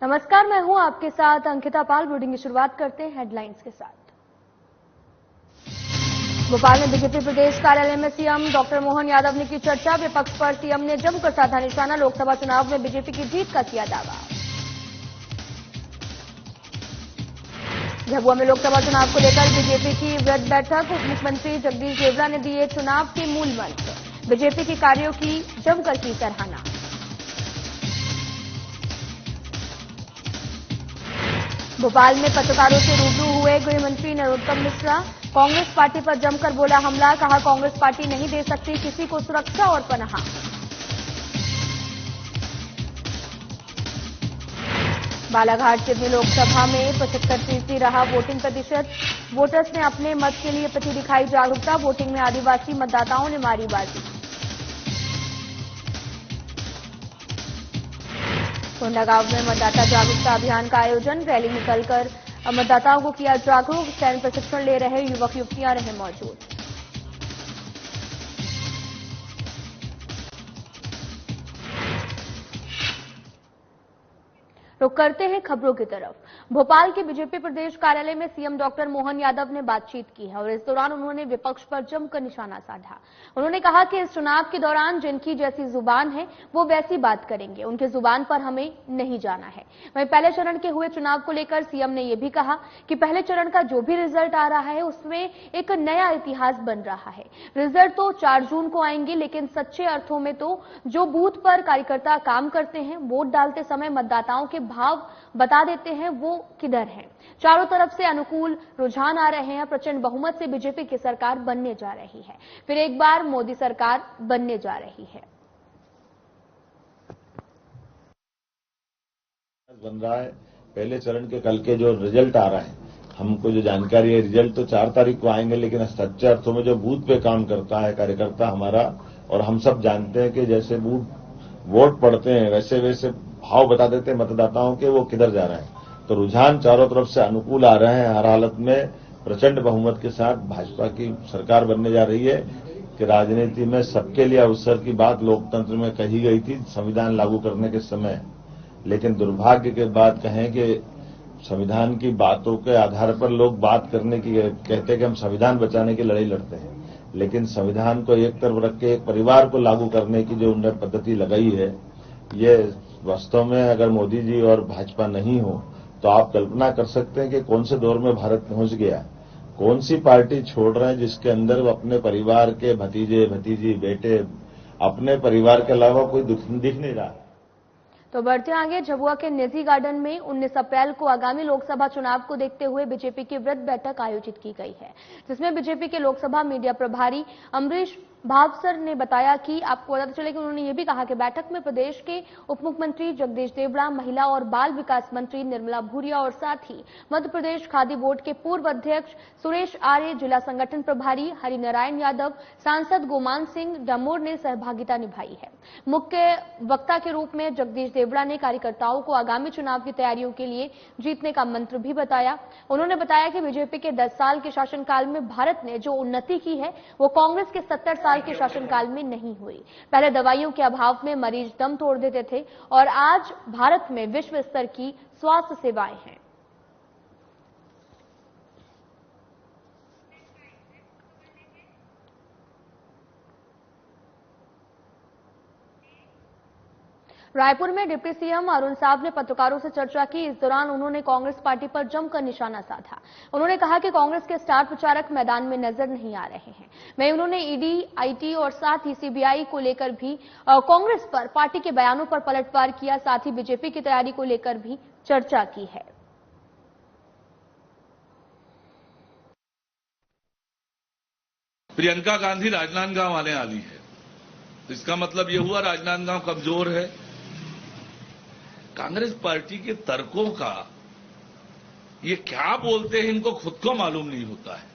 नमस्कार, मैं हूं आपके साथ अंकिता पाल। बुलेटिन की शुरुआत करते हैं हेडलाइंस के साथ। भोपाल में बीजेपी प्रदेश कार्यालय में सीएम डॉक्टर मोहन यादव ने की चर्चा। विपक्ष पर सीएम ने जमकर साधा निशाना। लोकसभा चुनाव में बीजेपी की जीत का किया दावा। झाबुआ में लोकसभा चुनाव को लेकर बीजेपी की वृहद बैठक। उप मुख्यमंत्री जगदीश देवड़ा ने दिए चुनाव के मूल मंत्र। बीजेपी के कार्यों की जमकर की सराहना। भोपाल में पत्रकारों से रूबरू हुए गृह मंत्री नरोत्तम मिश्रा। कांग्रेस पार्टी पर जमकर बोला हमला। कहा, कांग्रेस पार्टी नहीं दे सकती किसी को सुरक्षा और पनाह। बालाघाट सिवनी लोकसभा में 75% रहा वोटिंग प्रतिशत। वोटर्स ने अपने मत के लिए प्रति दिखाई जागरूकता। वोटिंग में आदिवासी मतदाताओं ने मारी बाजी। कोंडागांव में मतदाता जागरूकता अभियान का आयोजन। रैली निकलकर मतदाताओं को किया जागरूक। सैन्य प्रशिक्षण ले रहे युवक युवतियां रहे मौजूद। रुक करते हैं खबरों की तरफ। भोपाल के बीजेपी प्रदेश कार्यालय में सीएम डॉक्टर मोहन यादव ने बातचीत की है और इस दौरान उन्होंने विपक्ष पर जमकर निशाना साधा। उन्होंने कहा कि इस चुनाव के दौरान जिनकी जैसी जुबान है वो वैसी बात करेंगे, उनकी जुबान पर हमें नहीं जाना है। वहीं पहले चरण के हुए चुनाव को लेकर सीएम ने यह भी कहा कि पहले चरण का जो भी रिजल्ट आ रहा है उसमें एक नया इतिहास बन रहा है। रिजल्ट तो 4 जून को आएंगे, लेकिन सच्चे अर्थों में तो जो बूथ पर कार्यकर्ता काम करते हैं, वोट डालते समय मतदाताओं के भाव बता देते हैं वो किधर हैं। चारों तरफ से अनुकूल रुझान आ रहे हैं। प्रचंड बहुमत से बीजेपी की सरकार बनने जा रही है। फिर एक बार मोदी सरकार बनने जा रही है। बन रहा है। पहले चरण के कल के जो रिजल्ट आ रहा है, हमको जो जानकारी है, रिजल्ट तो 4 तारीख को आएंगे, लेकिन सच्चे अर्थों में जो बूथ पे काम करता है कार्यकर्ता हमारा, और हम सब जानते हैं कि जैसे वोट पड़ते हैं वैसे वैसे भाव बता देते हैं मतदाताओं के वो किधर जा रहे हैं। तो रुझान चारों तरफ से अनुकूल आ रहे हैं। हर हालत में प्रचंड बहुमत के साथ भाजपा की सरकार बनने जा रही है। कि राजनीति में सबके लिए अवसर की बात लोकतंत्र में कही गई थी संविधान लागू करने के समय, लेकिन दुर्भाग्य के बात कहें कि संविधान की बातों के आधार पर लोग बात करने की कहते हैं कि हम संविधान बचाने की लड़ाई लड़ते हैं, लेकिन संविधान को एक तरफ रख के एक परिवार को लागू करने की जो उन्होंने पद्धति लगाई है, ये वास्तव में अगर मोदी जी और भाजपा नहीं हो तो आप कल्पना कर सकते हैं कि कौन से दौर में भारत पहुंच गया। कौन सी पार्टी छोड़ रहे हैं जिसके अंदर अपने परिवार के भतीजे भतीजी बेटे, अपने परिवार के अलावा कोई दिख नहीं रहा। तो बढ़ते आगे, झाबुआ के निजी गार्डन में 19 अप्रैल को आगामी लोकसभा चुनाव को देखते हुए बीजेपी की वृहद बैठक आयोजित की गई है, जिसमें बीजेपी के लोकसभा मीडिया प्रभारी अमरीश भावसर ने बताया कि आपको पता चले कि उन्होंने ये भी कहा कि बैठक में प्रदेश के उप मुख्यमंत्री जगदीश देवड़ा, महिला और बाल विकास मंत्री निर्मला भूरिया और साथ ही मध्य प्रदेश खादी बोर्ड के पूर्व अध्यक्ष सुरेश आर्य, जिला संगठन प्रभारी हरिनारायण यादव, सांसद गोमान सिंह डामोर ने सहभागिता निभाई है। मुख्य वक्ता के रूप में जगदीश देवड़ा ने कार्यकर्ताओं को आगामी चुनाव की तैयारियों के लिए जीतने का मंत्र भी बताया। उन्होंने बताया कि बीजेपी के 10 साल के शासनकाल में भारत ने जो उन्नति की है वो कांग्रेस के 70 साल के शासनकाल में नहीं हुई। पहले दवाइयों के अभाव में मरीज दम तोड़ देते थे और आज भारत में विश्व स्तर की स्वास्थ्य सेवाएं हैं। रायपुर में डिप्टी सीएम अरुण साव ने पत्रकारों से चर्चा की। इस दौरान उन्होंने कांग्रेस पार्टी पर जमकर निशाना साधा। उन्होंने कहा कि कांग्रेस के स्टार प्रचारक मैदान में नजर नहीं आ रहे हैं। वहीं उन्होंने ईडी, आईटी और साथ ही सीबीआई को लेकर भी कांग्रेस पर पार्टी के बयानों पर पलटवार किया। साथ ही बीजेपी की तैयारी को लेकर भी चर्चा की है। प्रियंका गांधी राजनांदगांव आने वाली है, इसका मतलब यह हुआ राजनांदगांव कमजोर है। कांग्रेस पार्टी के तर्कों का ये क्या बोलते हैं इनको खुद को मालूम नहीं होता है।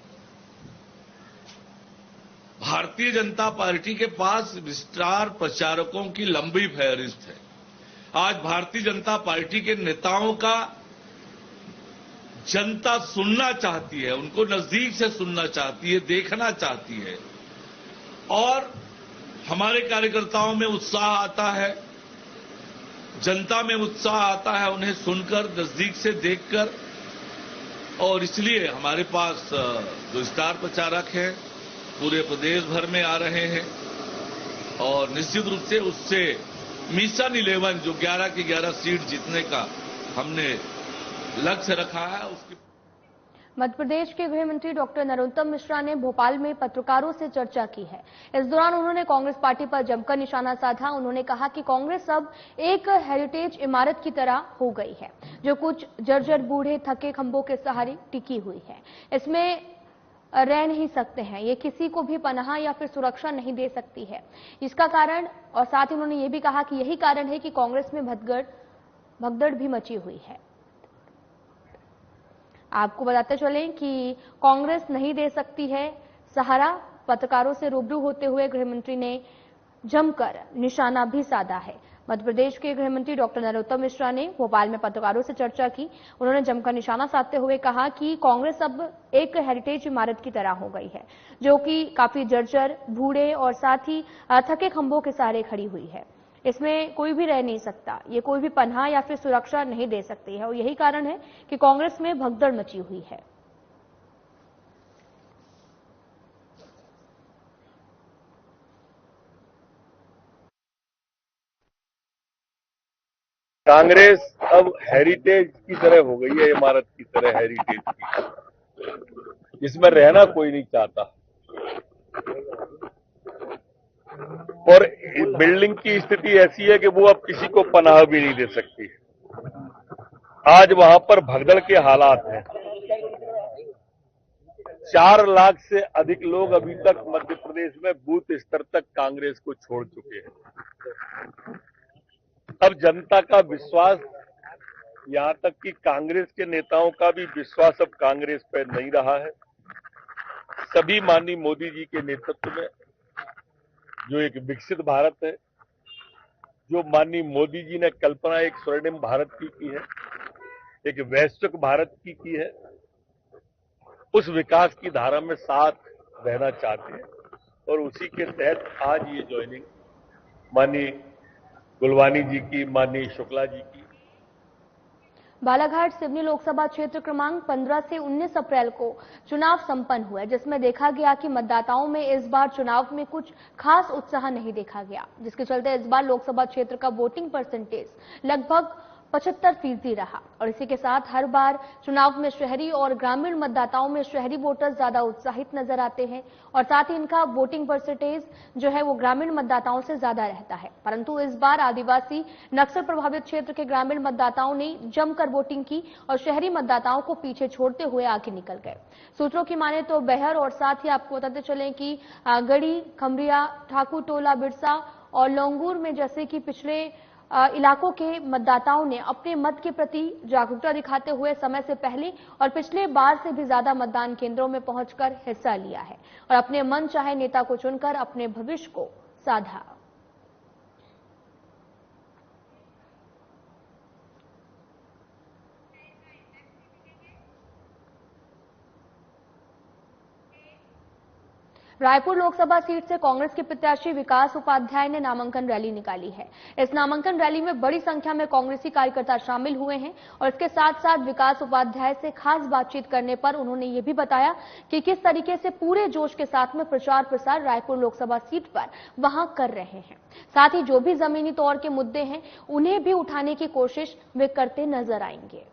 भारतीय जनता पार्टी के पास स्टार प्रचारकों की लंबी फहरिस्त है। आज भारतीय जनता पार्टी के नेताओं का जनता सुनना चाहती है, उनको नजदीक से सुनना चाहती है, देखना चाहती है, और हमारे कार्यकर्ताओं में उत्साह आता है। जनता में उत्साह आता है उन्हें सुनकर, नजदीक से देखकर, और इसलिए हमारे पास जो स्टार प्रचारक हैं पूरे प्रदेश भर में आ रहे हैं और निश्चित रूप से उससे मिशन 11 जो 11 की 11 सीट जीतने का हमने लक्ष्य रखा है उसकी। मध्य प्रदेश के गृह मंत्री डॉक्टर नरोत्तम मिश्रा ने भोपाल में पत्रकारों से चर्चा की है। इस दौरान उन्होंने कांग्रेस पार्टी पर जमकर निशाना साधा। उन्होंने कहा कि कांग्रेस अब एक हेरिटेज इमारत की तरह हो गई है जो कुछ जर्जर बूढ़े थके खंभों के सहारे टिकी हुई है। इसमें रह नहीं सकते हैं, ये किसी को भी पनाह या फिर सुरक्षा नहीं दे सकती है। इसका कारण, और साथ ही उन्होंने ये भी कहा कि यही कारण है कि कांग्रेस में भगदड़ भी मची हुई है। आपको बताते चलें कि कांग्रेस नहीं दे सकती है सहारा। पत्रकारों से रूबरू होते हुए गृह मंत्री ने जमकर निशाना भी साधा है। मध्य प्रदेश के गृह मंत्री डॉक्टर नरोत्तम मिश्रा ने भोपाल में पत्रकारों से चर्चा की। उन्होंने जमकर निशाना साधते हुए कहा कि कांग्रेस अब एक हेरिटेज इमारत की तरह हो गई है जो कि काफी जर्जर, बूढ़े और साथ ही थके खंभों के सहारे खड़ी हुई है। इसमें कोई भी रह नहीं सकता, ये कोई भी पनाह या फिर सुरक्षा नहीं दे सकती है और यही कारण है कि कांग्रेस में भगदड़ मची हुई है। कांग्रेस अब हेरिटेज की तरह हो गई है, इमारत की तरह हेरिटेज की, इसमें रहना कोई नहीं चाहता और बिल्डिंग की स्थिति ऐसी है कि वो अब किसी को पनाह भी नहीं दे सकती। आज वहां पर भगदड़ के हालात हैं। 4 लाख से अधिक लोग अभी तक मध्य प्रदेश में बूथ स्तर तक कांग्रेस को छोड़ चुके हैं। अब जनता का विश्वास, यहां तक कि कांग्रेस के नेताओं का भी विश्वास अब कांग्रेस पर नहीं रहा है। सभी माननीय मोदी जी के नेतृत्व में जो एक विकसित भारत है, जो माननीय मोदी जी ने कल्पना एक स्वर्णिम भारत की है, एक वैश्विक भारत की है, उस विकास की धारा में साथ रहना चाहते हैं और उसी के तहत आज ये ज्वाइनिंग माननीय गुलवानी जी की, माननीय शुक्ला जी की। बालाघाट सिवनी लोकसभा क्षेत्र क्रमांक 15 से 19 अप्रैल को चुनाव संपन्न हुआ, जिसमें देखा गया कि मतदाताओं में इस बार चुनाव में कुछ खास उत्साह नहीं देखा गया, जिसके चलते इस बार लोकसभा क्षेत्र का वोटिंग परसेंटेज लगभग 75% रहा। और इसी के साथ हर बार चुनाव में शहरी और ग्रामीण मतदाताओं में शहरी वोटर ज्यादा उत्साहित नजर आते हैं और साथ ही इनका वोटिंग परसेंटेज जो है वो ग्रामीण मतदाताओं से ज्यादा रहता है। परंतु इस बार आदिवासी नक्सल प्रभावित क्षेत्र के ग्रामीण मतदाताओं ने जमकर वोटिंग की और शहरी मतदाताओं को पीछे छोड़ते हुए आगे निकल गए। सूत्रों की माने तो बेहर और साथ ही आपको बताते चलें कि गढ़ी, खमरिया, ठाकुर टोला, बिरसा और लोंगूर में जैसे कि पिछले इलाकों के मतदाताओं ने अपने मत के प्रति जागरूकता दिखाते हुए समय से पहले और पिछले बार से भी ज्यादा मतदान केंद्रों में पहुंचकर हिस्सा लिया है और अपने मन चाहे नेता को चुनकर अपने भविष्य को साधा। रायपुर लोकसभा सीट से कांग्रेस के प्रत्याशी विकास उपाध्याय ने नामांकन रैली निकाली है। इस नामांकन रैली में बड़ी संख्या में कांग्रेसी कार्यकर्ता शामिल हुए हैं और इसके साथ साथ विकास उपाध्याय से खास बातचीत करने पर उन्होंने ये भी बताया कि किस तरीके से पूरे जोश के साथ में प्रचार प्रसार रायपुर लोकसभा सीट पर वहां कर रहे हैं। साथ ही जो भी जमीनी तौर के मुद्दे हैं उन्हें भी उठाने की कोशिश वे करते नजर आएंगे।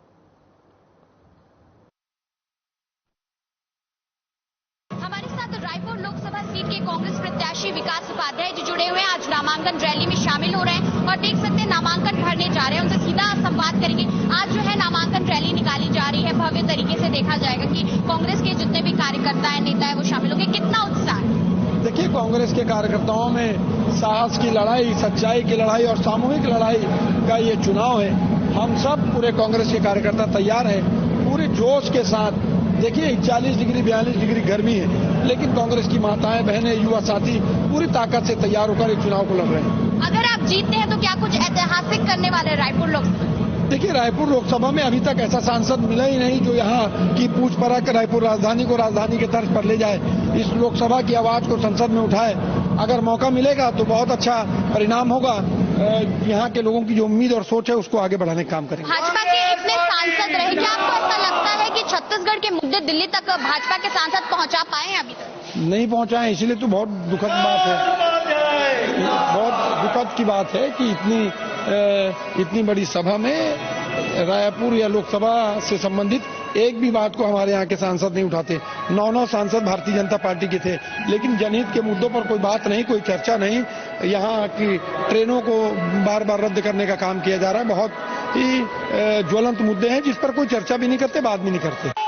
रायपुर लोकसभा सीट के कांग्रेस प्रत्याशी विकास उपाध्याय जी जुड़े हुए हैं, आज नामांकन रैली में शामिल हो रहे हैं और देख सकते हैं नामांकन भरने जा रहे हैं। उनसे सीधा संवाद करेंगे। आज जो है नामांकन रैली निकाली जा रही है, भव्य तरीके से देखा जाएगा कि कांग्रेस के जितने भी कार्यकर्ता है, नेता है, वो शामिल होंगे। कितना उत्साह है? देखिए, कांग्रेस के कार्यकर्ताओं में साहस की लड़ाई, सच्चाई की लड़ाई और सामूहिक लड़ाई का ये चुनाव है। हम सब पूरे कांग्रेस के कार्यकर्ता तैयार है पूरे जोश के साथ। देखिए 40 डिग्री 42 डिग्री गर्मी है, लेकिन कांग्रेस की माताएं, बहनें, युवा साथी पूरी ताकत से तैयार होकर इस चुनाव को लड़ रहे हैं। अगर आप जीतते हैं तो क्या कुछ ऐतिहासिक करने वाले रायपुर लोकसभा? देखिए, रायपुर लोकसभा में अभी तक ऐसा सांसद मिला ही नहीं जो यहाँ की पूछ परख रायपुर राजधानी को राजधानी के तर्ज पर ले जाए, इस लोकसभा की आवाज को संसद में उठाए। अगर मौका मिलेगा तो बहुत अच्छा परिणाम होगा। यहाँ के लोगों की जो उम्मीद और सोच है उसको आगे बढ़ाने का काम करेंगे। भाजपा के इतने सांसद रहे, क्या आपको ऐसा लगता है कि छत्तीसगढ़ के मुद्दे दिल्ली तक भाजपा के सांसद पहुंचा पाए हैं अभी तक? नहीं पहुंचाए, इसीलिए तो बहुत दुखद बात है, बहुत दुखद की बात है कि इतनी बड़ी सभा में रायपुर या लोकसभा से संबंधित एक भी बात को हमारे यहाँ के सांसद नहीं उठाते। 9 सांसद भारतीय जनता पार्टी के थे, लेकिन जनहित के मुद्दों पर कोई बात नहीं, कोई चर्चा नहीं। यहाँ की ट्रेनों को बार बार रद्द करने का काम किया जा रहा है। बहुत ही ज्वलंत मुद्दे हैं जिस पर कोई चर्चा भी नहीं करते, बात भी नहीं करते।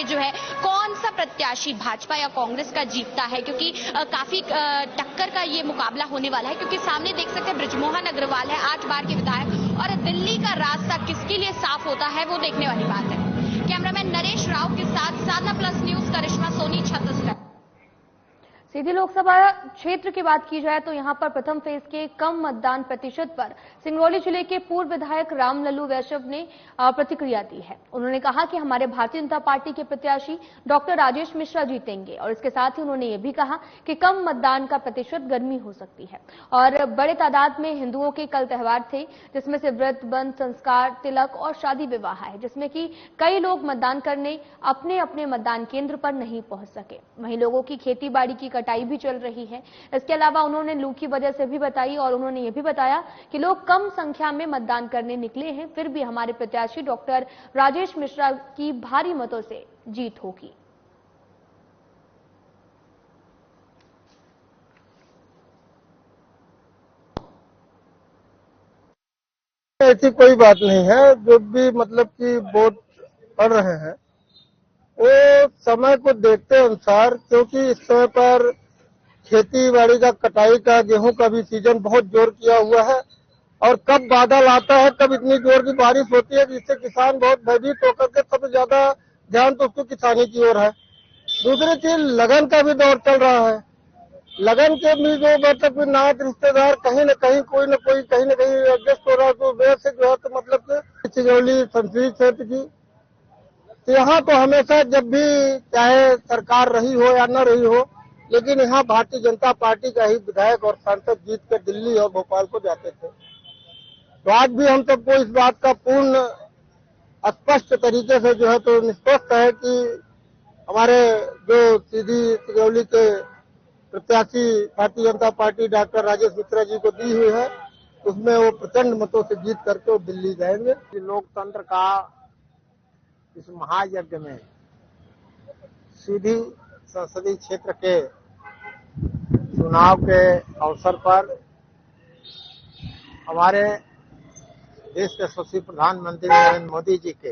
जो है कौन सा प्रत्याशी भाजपा या कांग्रेस का जीतता है, क्योंकि काफी टक्कर का ये मुकाबला होने वाला है, क्योंकि सामने देख सकते हैं बृजमोहन अग्रवाल है 8 बार के विधायक, और दिल्ली का रास्ता किसके लिए साफ होता है वो देखने वाली बात है। कैमरामैन नरेश राव के साथ साधना प्लस न्यूज करिश्मा सोनी, छत्तीसगढ़। सीधी लोकसभा क्षेत्र की बात की जाए तो यहां पर प्रथम फेज के कम मतदान प्रतिशत पर सिंगरौली जिले के पूर्व विधायक रामलल्लू वैष्णव ने प्रतिक्रिया दी है। उन्होंने कहा कि हमारे भारतीय जनता पार्टी के प्रत्याशी डॉक्टर राजेश मिश्रा जीतेंगे, और इसके साथ ही उन्होंने ये भी कहा कि कम मतदान का प्रतिशत गर्मी हो सकती है। और बड़े तादाद में हिंदुओं के कल त्यौहार थे, जिसमें से व्रत बंध, संस्कार, तिलक और शादी विवाह है, जिसमें कि कई लोग मतदान करने अपने अपने मतदान केंद्र पर नहीं पहुंच सके। वहीं लोगों की खेती बाड़ी की कटाई भी चल रही है। इसके अलावा उन्होंने लू की वजह से भी बताई, और उन्होंने ये भी बताया कि लोग कम संख्या में मतदान करने निकले हैं, फिर भी हमारे प्रत्याशी डॉक्टर राजेश मिश्रा की भारी मतों से जीत होगी। ऐसी कोई बात नहीं है। जो भी मतलब कि वोट पड़ रहे हैं वो समय को देखते अनुसार, क्योंकि इस समय पर खेती बाड़ी का, कटाई का, गेहूं का भी सीजन बहुत जोर किया हुआ है, और कब बादल आता है, कब इतनी जोर की बारिश होती है जिससे किसान बहुत भयभीत होकर के सबसे ज्यादा ध्यान तो उसको किसानी की ओर है। दूसरी चीज, लगन का भी दौर चल रहा है। लगन के भी जो मतलब नात रिश्तेदार कहीं न कहीं कोई न कोई कहीं न कहीं एडजस्ट हो रहा है, तो वैसे जो है तो मतलब सिंगरौली संसदीय क्षेत्र की, तो यहाँ तो हमेशा जब भी चाहे सरकार रही हो या न रही हो, लेकिन यहाँ भारतीय जनता पार्टी का ही विधायक और सांसद जीत कर दिल्ली और भोपाल को जाते थे। तो आज भी हम सबको इस बात का पूर्ण स्पष्ट तरीके से जो है तो निष्पक्ष है कि हमारे जो सीधी सिंगरौली के प्रत्याशी भारतीय जनता पार्टी डॉक्टर राजेश मिश्रा जी को दी हुई है, उसमें वो प्रचंड मतों से जीत करके वो दिल्ली जाएंगे। लोकतंत्र का इस महायज्ञ में सीधी संसदीय क्षेत्र के चुनाव के अवसर पर हमारे देश के यशस्वी प्रधानमंत्री नरेंद्र मोदी जी के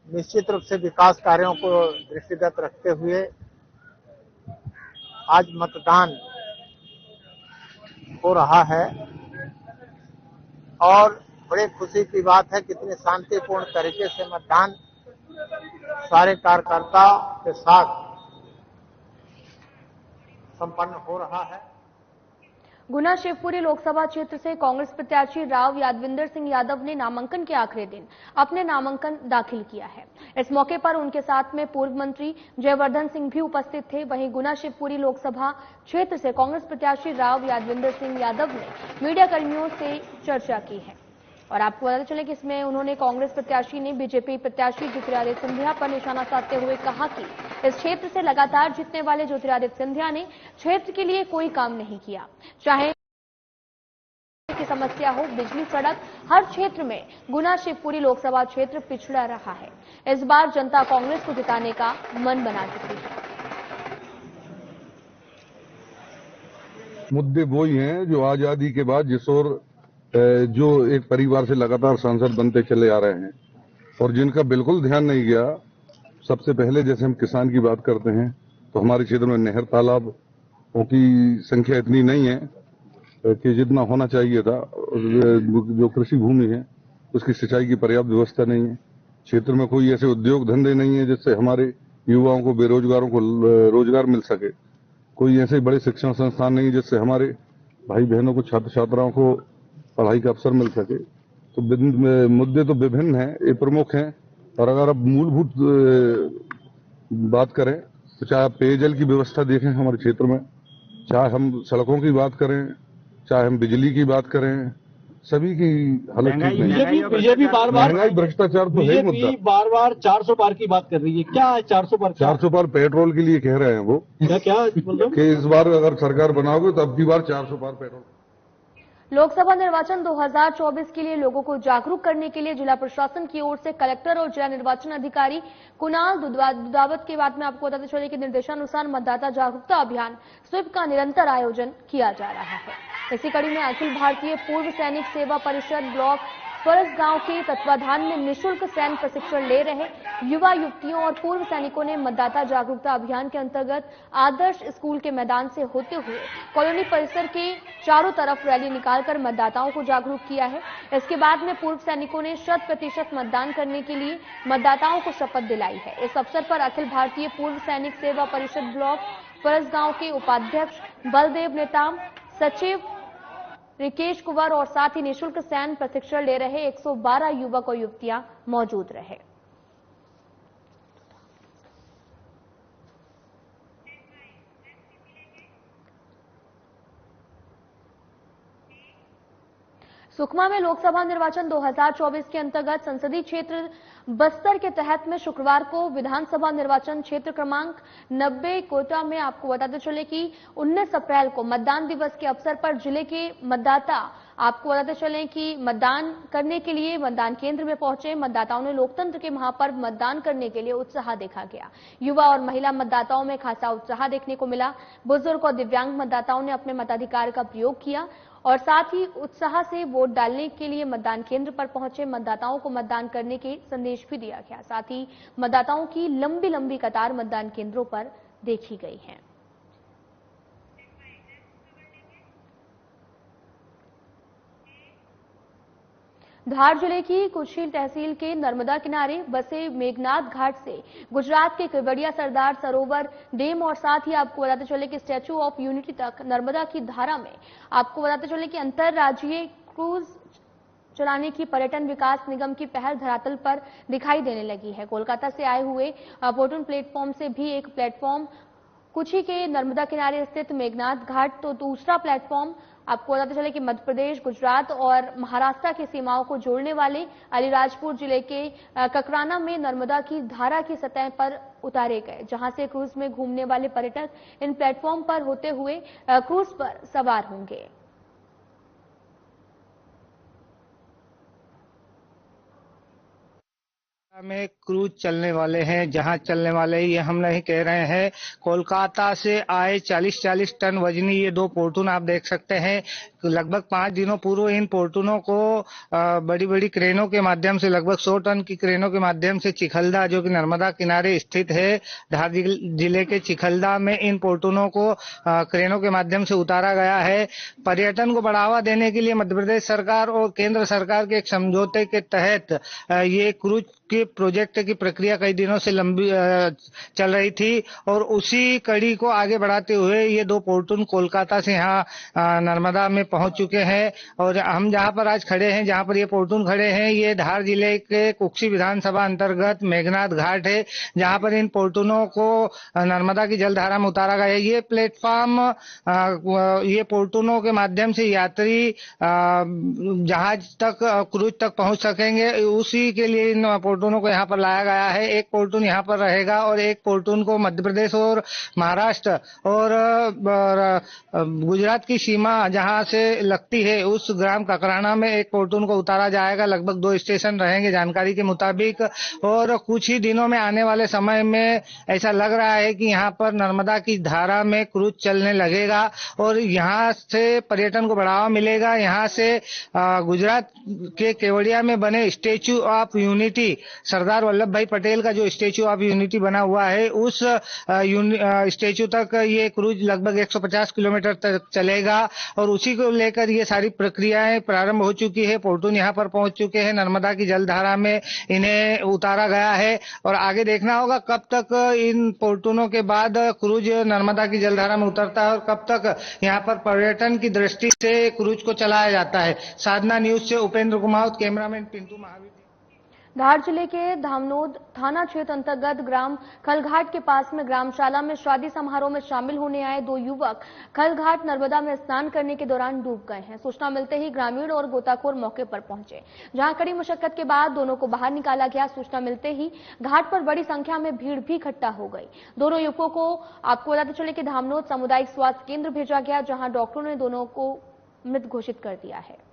निश्चित रूप से विकास कार्यों को दृष्टिगत रखते हुए आज मतदान हो रहा है, और बड़े खुशी की बात है कितने शांतिपूर्ण तरीके से मतदान सारे कार्यकर्ता के साथ संपन्न हो रहा है। गुना शिवपुरी लोकसभा क्षेत्र से कांग्रेस प्रत्याशी राव यादविंदर सिंह यादव ने नामांकन के आखिरी दिन अपने नामांकन दाखिल किया है। इस मौके पर उनके साथ में पूर्व मंत्री जयवर्धन सिंह भी उपस्थित थे। वहीं गुना शिवपुरी लोकसभा क्षेत्र से कांग्रेस प्रत्याशी राव यादविंदर सिंह यादव ने मीडिया कर्मियों से चर्चा की है, और आपको बताते चले कि इसमें उन्होंने कांग्रेस प्रत्याशी ने बीजेपी प्रत्याशी ज्योतिरादित्य सिंधिया पर निशाना साधते हुए कहा कि इस क्षेत्र से लगातार जीतने वाले ज्योतिरादित्य सिंधिया ने क्षेत्र के लिए कोई काम नहीं किया, चाहे की समस्या हो, बिजली, सड़क, हर क्षेत्र में गुना शिवपुरी लोकसभा क्षेत्र पिछड़ा रहा है। इस बार जनता कांग्रेस को जिताने का मन बना चुकी है। मुद्दे वही हैं जो आजादी के बाद जिस ओर जो एक परिवार से लगातार सांसद बनते चले आ रहे हैं और जिनका बिल्कुल ध्यान नहीं गया। सबसे पहले जैसे हम किसान की बात करते हैं तो हमारे क्षेत्र में नहर तालाबों की संख्या इतनी नहीं है कि जितना होना चाहिए था। जो कृषि भूमि है उसकी सिंचाई की पर्याप्त व्यवस्था नहीं है। क्षेत्र में कोई ऐसे उद्योग धंधे नहीं है जिससे हमारे युवाओं को, बेरोजगारों को रोजगार मिल सके। कोई ऐसे बड़े शिक्षण संस्थान नहीं जिससे हमारे भाई बहनों को, छात्र छात्राओं को पढ़ाई का अवसर मिल सके। तो मुद्दे तो विभिन्न हैं, ये प्रमुख हैं और अगर अब मूलभूत बात करें तो चाहे आप पेयजल की व्यवस्था देखें हमारे क्षेत्र में, चाहे हम सड़कों की बात करें, चाहे हम बिजली की बात करें, सभी की हालत ठीक नहीं है। बीजेपी बार बार महंगाई भ्रष्टाचार तो है मुद्दा। बार बार 400 पार की बात कर रही है, क्या है 400 पार? 400 पार पेट्रोल के लिए कह रहे हैं वो, क्या मतलब कि इस बार अगर सरकार बनाओगे तो अब की बार 400 पार पेट्रोल। लोकसभा निर्वाचन 2024 के लिए लोगों को जागरूक करने के लिए जिला प्रशासन की ओर से कलेक्टर और जिला निर्वाचन अधिकारी कुणाल दुधावत के बाद में आपको बताते चले कि निर्देशानुसार मतदाता जागरूकता अभियान स्वीप का निरंतर आयोजन किया जा रहा है। इसी कड़ी में अखिल भारतीय पूर्व सैनिक सेवा परिषद ब्लॉक फरसगांव के तत्वाधान में निःशुल्क सैन्य प्रशिक्षण ले रहे युवा युवतियों और पूर्व सैनिकों ने मतदाता जागरूकता अभियान के अंतर्गत आदर्श स्कूल के मैदान से होते हुए कॉलोनी परिसर के चारों तरफ रैली निकालकर मतदाताओं को जागरूक किया है। इसके बाद में पूर्व सैनिकों ने 100% मतदान करने के लिए मतदाताओं को शपथ दिलाई है। इस अवसर पर अखिल भारतीय पूर्व सैनिक सेवा परिषद ब्लॉक फरसगांव के उपाध्यक्ष बलदेव नेताम, सचिव रिकेश कुंवर और साथ ही निःशुल्क सैन्य प्रशिक्षण ले रहे 112 युवक और युवतियां मौजूद रहे। सुकमा में लोकसभा निर्वाचन 2024 के अंतर्गत संसदीय क्षेत्र बस्तर के तहत में शुक्रवार को विधानसभा निर्वाचन क्षेत्र क्रमांक 90 कोटा में आपको बताते चले कि 19 अप्रैल को मतदान दिवस के अवसर पर जिले के मतदाता आपको बताते चले कि मतदान करने के लिए मतदान केंद्र में पहुंचे। मतदाताओं ने लोकतंत्र के महापर्व मतदान करने के लिए उत्साह देखा गया। युवा और महिला मतदाताओं में खासा उत्साह देखने को मिला। बुजुर्ग और दिव्यांग मतदाताओं ने अपने मताधिकार का प्रयोग किया और साथ ही उत्साह से वोट डालने के लिए मतदान केंद्र पर पहुंचे मतदाताओं को मतदान करने के संदेश भी दिया गया। साथ ही मतदाताओं की लंबी लंबी कतार मतदान केंद्रों पर देखी गई है। धार जिले की कुशील तहसील के नर्मदा किनारे बसे मेघनाथ घाट से गुजरात के केवड़िया सरदार सरोवर डैम और साथ ही आपको बताते चले कि स्टैच्यू ऑफ यूनिटी तक नर्मदा की धारा में आपको बताते चले कि अंतर्राज्यीय क्रूज चलाने की पर्यटन विकास निगम की पहल धरातल पर दिखाई देने लगी है। कोलकाता से आए हुए पोर्टन प्लेटफॉर्म से भी एक प्लेटफॉर्म कुची के नर्मदा किनारे स्थित मेघनाथ घाट, तो दूसरा प्लेटफॉर्म आपको बताते चले कि मध्य प्रदेश, गुजरात और महाराष्ट्र की सीमाओं को जोड़ने वाले अलीराजपुर जिले के ककराना में नर्मदा की धारा की सतह पर उतारे गए, जहां से क्रूज में घूमने वाले पर्यटक इन प्लेटफॉर्म पर होते हुए क्रूज पर सवार होंगे। में क्रूज चलने वाले हैं, जहां चलने वाले ये हम नहीं कह रहे हैं। कोलकाता से आए 40-40 टन वजनी ये दो पोर्टून आप देख सकते हैं। लगभग 5 दिनों पूर्व इन पोर्टूनों को बड़ी बड़ी क्रेनों के माध्यम से, लगभग 100 टन की क्रेनों के माध्यम से चिखलदा, जो कि नर्मदा किनारे स्थित है, धार जिले के चिखलदा में इन पोर्टूनों को क्रेनों के माध्यम से उतारा गया है। पर्यटन को बढ़ावा देने के लिए मध्य प्रदेश सरकार और केंद्र सरकार के एक समझौते के तहत ये क्रूज के प्रोजेक्ट की प्रक्रिया कई दिनों से लंबी चल रही थी और उसी कड़ी को आगे बढ़ाते हुए ये दो पोर्टून कोलकाता से यहाँ नर्मदा में पहुंच चुके हैं। और हम जहां पर आज खड़े हैं, जहां पर ये पोर्टून खड़े हैं, ये धार जिले के कुक्षी विधानसभा अंतर्गत मेघनाथ घाट है, जहां पर इन पोर्टूनों को नर्मदा की जलधारा में उतारा गया है। ये प्लेटफॉर्म ये पोर्टूनों के माध्यम से यात्री जहाज तक, क्रूज तक पहुंच सकेंगे, उसी के लिए इन पोर्टूनों को यहाँ पर लाया गया है। एक पोर्टून यहाँ पर रहेगा और एक पोर्टून को मध्य प्रदेश और महाराष्ट्र और गुजरात की सीमा जहाँ से लगती है उस ग्राम ककराना में एक पोर्टून को उतारा जाएगा। लगभग 2 स्टेशन रहेंगे जानकारी के मुताबिक, और कुछ ही दिनों में आने वाले समय में ऐसा लग रहा है कि यहाँ पर नर्मदा की धारा में क्रूज चलने लगेगा और यहाँ से पर्यटन को बढ़ावा मिलेगा। यहाँ से गुजरात के केवड़िया में बने statue of unity, Sardar Vallabh भाई पटेल का जो स्टैच्यू ऑफ यूनिटी बना हुआ है, उस स्टैच्यू तक ये क्रूज लगभग 150 किलोमीटर तक चलेगा और उसी को लेकर ये सारी प्रक्रियाएं प्रारंभ हो चुकी है। पोर्टून यहाँ पर पहुंच चुके हैं, नर्मदा की जलधारा में इन्हें उतारा गया है और आगे देखना होगा कब तक इन पोर्टूनों के बाद क्रूज नर्मदा की जलधारा में उतरता है और कब तक यहाँ पर पर्यटन की दृष्टि से क्रूज को चलाया जाता है। साधना न्यूज से उपेंद्र कुमार, कैमरामैन पिंटू महावीर। धार जिले के धामनोद थाना क्षेत्र अंतर्गत ग्राम खलघाट के पास में ग्रामशाला में शादी समारोह में शामिल होने आए दो युवक खलघाट नर्मदा में स्नान करने के दौरान डूब गए हैं। सूचना मिलते ही ग्रामीण और गोताखोर मौके पर पहुंचे, जहां कड़ी मशक्कत के बाद दोनों को बाहर निकाला गया। सूचना मिलते ही घाट पर बड़ी संख्या में भीड़ भी इकट्ठा हो गई। दोनों युवकों को आपको बताते चले कि धामनोद सामुदायिक स्वास्थ्य केंद्र भेजा गया, जहां डॉक्टरों ने दोनों को मृत घोषित कर दिया है।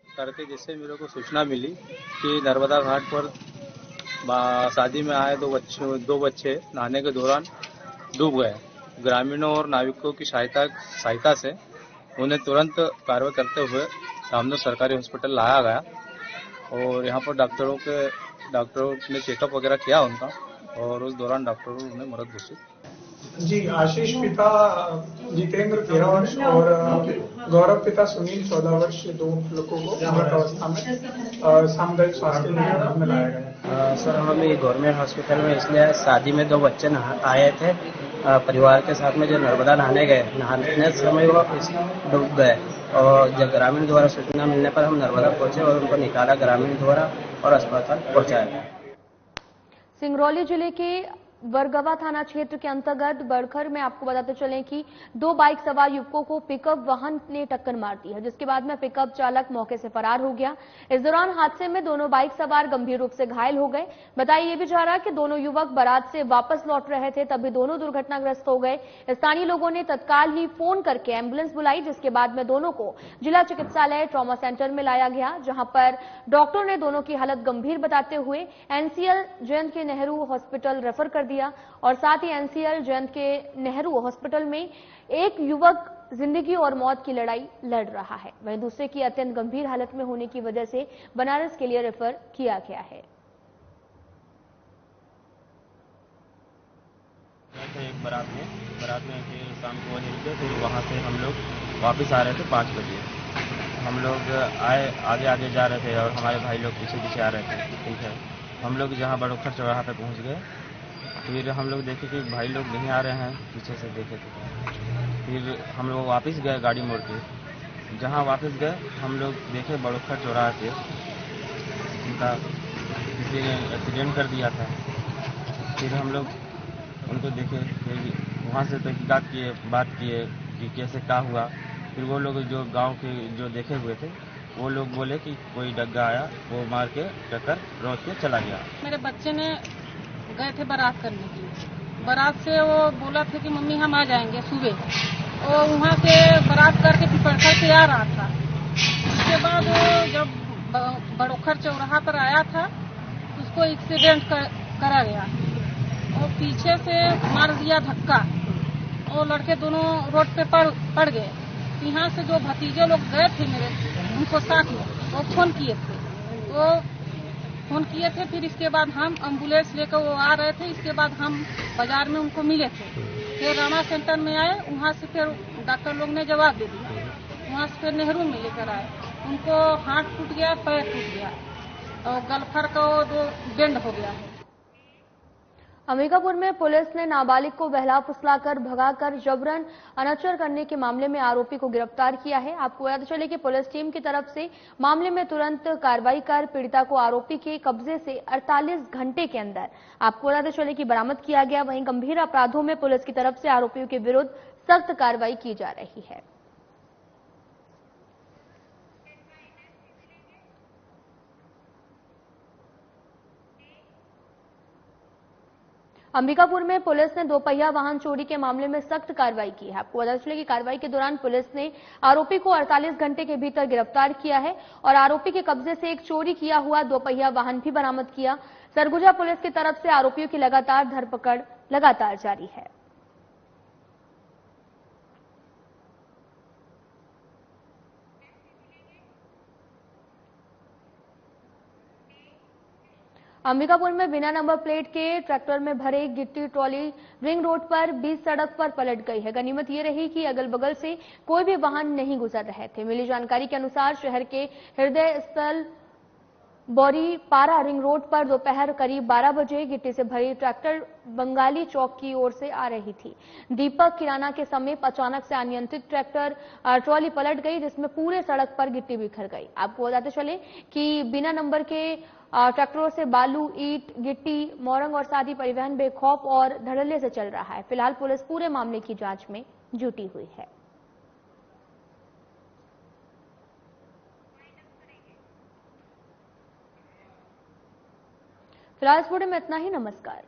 करके जिससे मेरे को सूचना मिली कि नर्मदा घाट पर शादी में आए दो बच्चे नहाने के दौरान डूब गए। ग्रामीणों और नाविकों की सहायता से उन्हें तुरंत कार्रवाई करते हुए धामनोद सरकारी हॉस्पिटल लाया गया और यहाँ पर डॉक्टरों ने चेकअप वगैरह किया उनका और उस दौरान डॉक्टरों ने उन्हें मृत घोषित। जी, आशीष पिता जितेंद्र 13 वर्ष और गौरव पिता सुनील 14 वर्ष, दो लोगों को मृत अवस्था में सामुदायिक स्वास्थ्य केंद्र में लाया गया। सर, हम ये गवर्नमेंट हॉस्पिटल में इसलिए शादी में दो बच्चे आए थे परिवार के साथ में, जो नर्मदा नहाने समय वो डूब गए और जब ग्रामीण द्वारा सूचना मिलने पर हम नर्मदा पहुंचे और उनको निकाला ग्रामीण द्वारा और अस्पताल पहुंचाया गया। सिंगरौली जिले के बरगवा थाना क्षेत्र के अंतर्गत बड़खर में आपको बताते चलें कि दो बाइक सवार युवकों को पिकअप वाहन ने टक्कर मार दी है, जिसके बाद में पिकअप चालक मौके से फरार हो गया। इस दौरान हादसे में दोनों बाइक सवार गंभीर रूप से घायल हो गए। बताया ये भी जा रहा है कि दोनों युवक बारात से वापस लौट रहे थे, तभी दोनों दुर्घटनाग्रस्त हो गए। स्थानीय लोगों ने तत्काल ही फोन करके एम्बुलेंस बुलाई, जिसके बाद में दोनों को जिला चिकित्सालय ट्रॉमा सेंटर में लाया गया, जहां पर डॉक्टर ने दोनों की हालत गंभीर बताते हुए एनसीएल जयंत के नेहरू हॉस्पिटल रेफर कर दिया और साथ ही एनसीएल जयंत के नेहरू हॉस्पिटल में एक युवक जिंदगी और मौत की लड़ाई लड़ रहा है, वहीं दूसरे की अत्यंत गंभीर हालत में होने की वजह से बनारस के लिए रेफर किया गया है। एक बारात में फिर शाम को वहीं रुके, फिर वहां से हम लोग वापस आ रहे थे 5 बजे। हम लोग आगे जा रहे थे और हमारे भाई लोग पीछे आ रहे थे। ठीक है, हम लोग जहाँ बड़ोखर चौराहा पे पहुँच गए, फिर हम लोग देखे कि भाई लोग नहीं आ रहे हैं, पीछे से देखे थे। फिर हम लोग वापस गए गाड़ी मोड़ के। जहाँ वापस गए हम लोग देखे बड़ोखर चौराहा पे उनका किसी ने एक्सीडेंट कर दिया था। फिर हम लोग उनको देखे, फिर वहाँ से तहकीकात किए, बात किए कि कैसे क्या हुआ। फिर वो लोग जो गांव के जो देखे हुए थे वो लोग बोले कि कोई डग्गा आया, वो मार के टक्कर रोक के चला गया। मेरे बच्चे ने गए थे बारात करने के लिए, बारात से वो बोला था कि मम्मी हम आ जाएंगे सुबह। और वहाँ से बारात करके पिपरखर से आ रहा था। उसके बाद वो जब बड़ोखर चौराहा पर आया था उसको एक्सीडेंट करा गया और पीछे से मार दिया धक्का और लड़के दोनों रोड पे पड़ गए। यहाँ से जो भतीजे लोग गए थे मेरे, उनको साथ में वो फोन किए थे। फिर इसके बाद हम एम्बुलेंस लेकर वो आ रहे थे। इसके बाद हम बाजार में उनको मिले थे। फिर रामा सेंटर में आए, वहाँ से फिर डॉक्टर लोग ने जवाब दे दिया। वहाँ से फिर नेहरू में लेकर आए। उनको हाथ टूट गया, पैर टूट गया और गलफर का वो जो बेंड हो गया है। अंबिकापुर में पुलिस ने नाबालिग को बहला फुसलाकर भगाकर जबरन अनचर करने के मामले में आरोपी को गिरफ्तार किया है। आपको बताते चले कि पुलिस टीम की तरफ से मामले में तुरंत कार्रवाई कर पीड़िता को आरोपी के कब्जे से 48 घंटे के अंदर आपको बताते चले कि बरामद किया गया। वहीं गंभीर अपराधों में पुलिस की तरफ से आरोपियों के विरुद्ध सख्त कार्रवाई की जा रही है। अंबिकापुर में पुलिस ने दोपहिया वाहन चोरी के मामले में सख्त कार्रवाई की है। आपको बता चले कि कार्रवाई के दौरान पुलिस ने आरोपी को 48 घंटे के भीतर गिरफ्तार किया है और आरोपी के कब्जे से एक चोरी किया हुआ दोपहिया वाहन भी बरामद किया। सरगुजा पुलिस की तरफ से आरोपियों की लगातार धरपकड़ लगातार जारी है। अंबिकापुर में बिना नंबर प्लेट के ट्रैक्टर में भरे गिट्टी ट्रॉली रिंग रोड पर बीच सड़क पर पलट गई है। गनीमत ये रही कि अगल बगल से कोई भी वाहन नहीं गुजर रहे थे। मिली जानकारी के अनुसार शहर के हृदय स्थल बौरी पारा रिंग रोड पर दोपहर करीब 12 बजे गिट्टी से भरी ट्रैक्टर बंगाली चौक की ओर से आ रही थी। दीपक किराना के समीप अचानक से अनियंत्रित ट्रैक्टर ट्रॉली पलट गई, जिसमें पूरे सड़क पर गिट्टी बिखर गई। आपको बताते चले कि बिना नंबर के ट्रैक्टरों से बालू, ईंट, गिट्टी, मोरंग और साथ ही परिवहन बेखौफ और धड़ल्ले से चल रहा है। फिलहाल पुलिस पूरे मामले की जांच में जुटी हुई है। फिलहाल इस वीडियो में इतना ही। नमस्कार।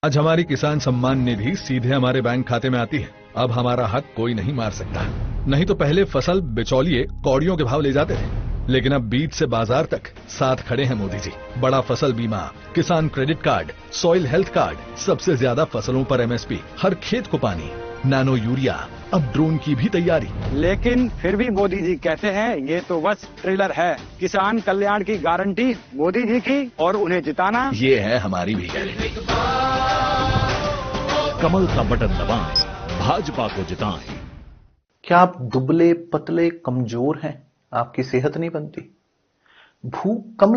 आज हमारी किसान सम्मान निधि सीधे हमारे बैंक खाते में आती है। अब हमारा हक कोई नहीं मार सकता। नहीं तो पहले फसल बिचौलिए कौड़ियों के भाव ले जाते थे, लेकिन अब बीज से बाजार तक साथ खड़े हैं मोदी जी। बड़ा फसल बीमा, किसान credit card, soil health card, सबसे ज्यादा फसलों पर एमएसपी, हर खेत को पानी, नैनो यूरिया, अब ड्रोन की भी तैयारी। लेकिन फिर भी मोदी जी कहते हैं ये तो बस ट्रेलर है। किसान कल्याण की गारंटी मोदी जी की और उन्हें जिताना ये है हमारी भी गारंटी। कमल का बटन दबाएं, भाजपा को जिताएं। क्या आप दुबले पतले कमजोर हैं? आपकी सेहत नहीं बनती? भूख कम